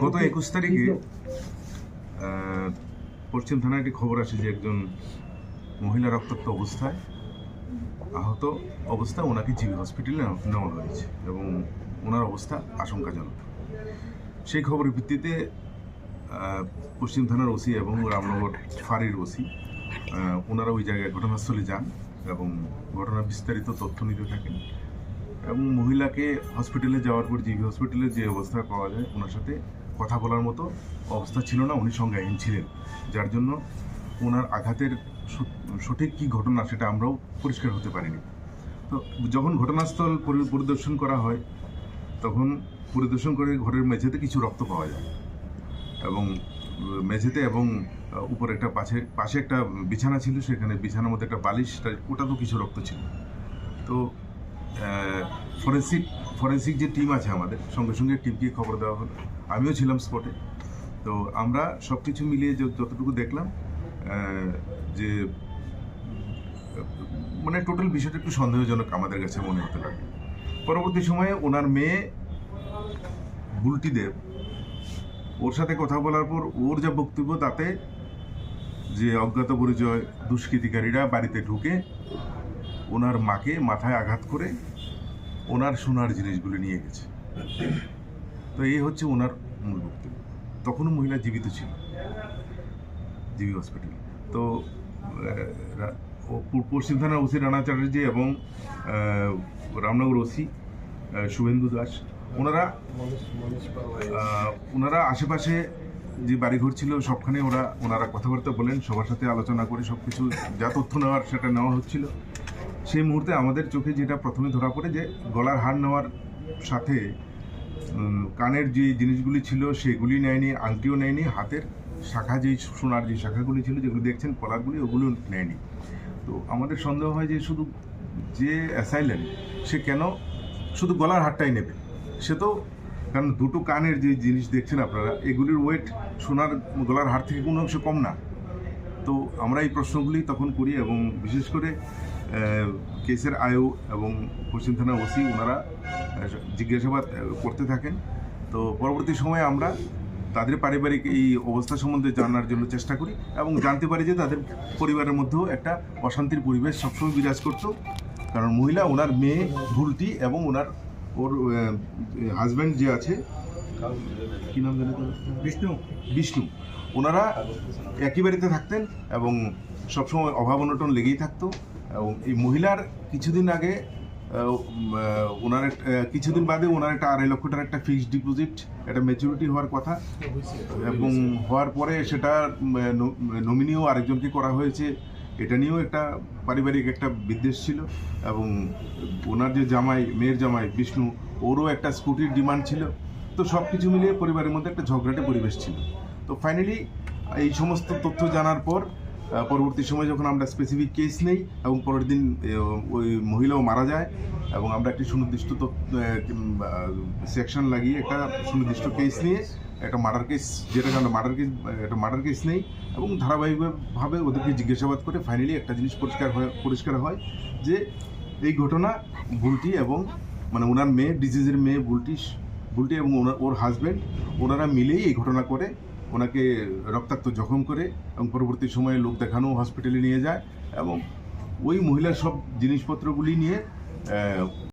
গত 21 তারিখে পশ্চিম থানায় একটি খবর আসে যে একজন মহিলা রক্তাক্ত অবস্থায় আহত অবস্থায় ওনাকে জিবি হসপিটালে নেওয়া হয়েছে এবং ওনার অবস্থা আশঙ্কাজনক। সেই খবরের ভিত্তিতে পশ্চিম থানার ওসি এবং রামনগর ফাঁড়ির ওসি ওনারা ওই জায়গায় ঘটনাস্থলে যান এবং ঘটনার বিস্তারিত তথ্য নিতে থাকেন এবং মহিলাকে হসপিটালে যাওয়ার পর জিবি হসপিটালে যে অবস্থা পাওয়া যায় ওনার সাথে কথা বলার মতো অবস্থা ছিল না, উনি সংজ্ঞাহীন ছিলেন, যার জন্য ওনার আঘাতের সঠিক কী ঘটনা সেটা আমরাও পরিষ্কার হতে পারিনি। তো যখন ঘটনাস্থল পরিদর্শন করা হয় তখন পরিদর্শন করে ঘরের মেঝেতে কিছু রক্ত পাওয়া যায় এবং মেঝেতে এবং উপরে একটা পাশে একটা বিছানা ছিল, সেখানে বিছানার মধ্যে একটা বালিশ, ওটাতেও কিছু রক্ত ছিল। তো ফরেন্সিক যে টিম আছে আমাদের, সঙ্গে সঙ্গে টিমকে খবর দেওয়া হলো, আমিও ছিলাম স্পটে। তো আমরা সব কিছু মিলিয়ে যতটুকু দেখলাম যে মানে টোটাল বিষয়টা একটু সন্দেহজনক আমাদের কাছে মনে হতে লাগে। পরবর্তী সময়ে ওনার মেয়ে বুলটি দেব, ওর সাথে কথা বলার পর ওর যা বক্তব্য তাতে যে অজ্ঞাত পরিচয় দুষ্কৃতিকারীরা বাড়িতে ঢুকে ওনার মাকে মাথায় আঘাত করে ওনার সোনার জিনিসগুলো নিয়ে গেছে। তো এই হচ্ছে ওনার মূল বক্তব্য। তখনও মহিলা জীবিত ছিল জিবি হসপিটালে। তো পশ্চিম থানার ওসি রানা চ্যাটার্জি এবং রামনগর ওসি শুভেন্দু দাস ওনারা আশেপাশে যে বাড়িঘর ছিল সবখানে ওনারা কথাবার্তা বলেন, সবার সাথে আলোচনা করে সব কিছু যা তথ্য নেওয়ার সেটা নেওয়া হচ্ছিল। সেই মুহূর্তে আমাদের চোখে যেটা প্রথমে ধরা পড়ে যে গলার হার নেওয়ার সাথে কানের যে জিনিসগুলি ছিল সেগুলি নেয়নি, আংটিও নেয়নি, হাতের শাখা যেই সোনার যে শাখাগুলি ছিল যেগুলো দেখছেন কলারগুলি, ওগুলো নেয়নি। তো আমাদের সন্দেহ হয় যে শুধু যে অ্যাসাইলেন্ট সে কেন শুধু গলার হারটাই নেবে, সে তো কারণ দুটো কানের যে জিনিস দেখছেন আপনারা, এগুলির ওয়েট সোনার গলার হার থেকে কোনো অংশ কম না। তো আমরা এই প্রশ্নগুলি তখন করি এবং বিশেষ করে কেসের আয়ু এবং পশ্চিম থানার ওসি ওনারা জিজ্ঞাসাবাদ করতে থাকেন। তো পরবর্তী সময়ে আমরা তাদের পারিবারিক এই অবস্থা সম্বন্ধে জানার জন্য চেষ্টা করি এবং জানতে পারি যে তাদের পরিবারের মধ্যেও একটা অশান্তির পরিবেশ সবসময় বিরাজ করত। কারণ মহিলা, ওনার মেয়ে বুলটি এবং ওর হাজব্যান্ড যে আছে, কী নাম জানি, বিষ্ণু, ওনারা একই বাড়িতে থাকতেন এবং সবসময় অভাব অনটন লেগেই থাকতো। এবং এই মহিলার কিছুদিন আগে কিছুদিন বাদে ওনার একটা 2.5 লক্ষ টাকার একটা ফিক্সড ডিপোজিট, একটা ম্যাচুরিটি হওয়ার কথা এবং হওয়ার পরে সেটা নমিনিও আরেকজনকে করা হয়েছে। এটা নিয়েও একটা পারিবারিক একটা বিদ্বেষ ছিল এবং ওনার যে মেয়ের জামাই বিষ্ণু, ওরও একটা স্কুটির ডিমান্ড ছিল। তো সব কিছু মিলিয়ে পরিবারের মধ্যে একটা ঝগড়াটে পরিবেশ ছিল। তো ফাইনালি এই সমস্ত তথ্য জানার পর পরবর্তী সময় যখন আমরা স্পেসিফিক কেস নেই এবং পরের দিন ওই মহিলাও মারা যায় এবং আমরা একটি সুনির্দিষ্ট সেকশন লাগিয়ে একটা সুনির্দিষ্ট কেস নিয়ে একটা মার্ডার কেস, যেটাকে আমরা মার্ডার কেস নেই এবং ধারাবাহিকভাবে ওদেরকে জিজ্ঞাসাবাদ করে ফাইনালি একটা জিনিস পরিষ্কার হয় যে এই ঘটনা বুলটি এবং মানে ওনার মেয়ে, ডিজিজের মেয়ে বুলটি এবং ওর হাজব্যান্ড, ওনারা মিলেই এই ঘটনা করে ওনাকে রক্তাক্ত জখম করে এবং পরবর্তী সময়ে লোক দেখানো হসপিটালে নিয়ে যায় এবং ওই মহিলার সব জিনিসপত্রগুলি নিয়ে